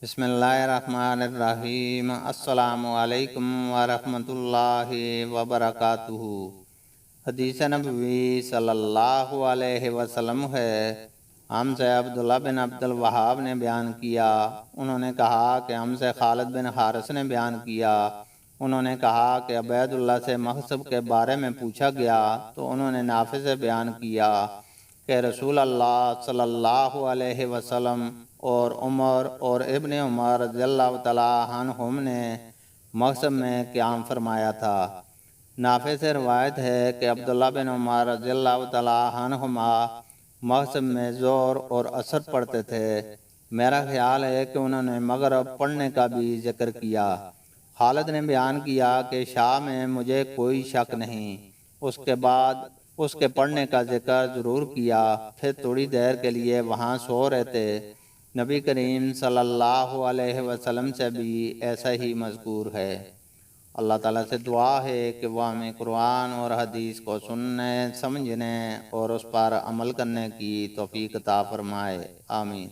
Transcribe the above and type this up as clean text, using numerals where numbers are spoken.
بسم اللہ الرحمن الرحیم۔ السلام علیکم ورحمۃ اللہ وبرکاتہ۔ حدیث نبوی صلی اللہ علیہ وسلم ہے، ہم سے عبداللہ بن عبد الوہاب نے بیان کیا، انہوں نے کہا کہ ہم سے خالد بن حارث نے بیان کیا، انہوں نے کہا کہ عبید اللہ سے مغصب کے بارے میں پوچھا گیا تو انہوں نے نافع سے بیان کیا کہ رسول اللہ صلی اللہ علیہ وسلم اور عمر اور ابن عمر رضی اللہ تعالیٰ عنہم نے مغصب میں قیام فرمایا تھا۔ نافع سے روایت ہے کہ عبداللہ بن عمر رضی اللہ تعالیٰ عنہما مغصب میں زور اور اثر پڑھتے تھے۔ میرا خیال ہے کہ انہوں نے مغرب پڑھنے کا بھی ذکر کیا۔ خالد نے بیان کیا کہ شاہ میں مجھے کوئی شک نہیں، اس کے بعد اس کے پڑھنے کا ذکر ضرور کیا، پھر تھوڑی دیر کے لیے وہاں سو رہتے۔ نبی کریم صلی اللہ علیہ وسلم سے بھی ایسا ہی مذکور ہے۔ اللہ تعالیٰ سے دعا ہے کہ وہ ہمیں قرآن اور حدیث کو سننے، سمجھنے اور اس پر عمل کرنے کی توفیق عطا فرمائے، آمین۔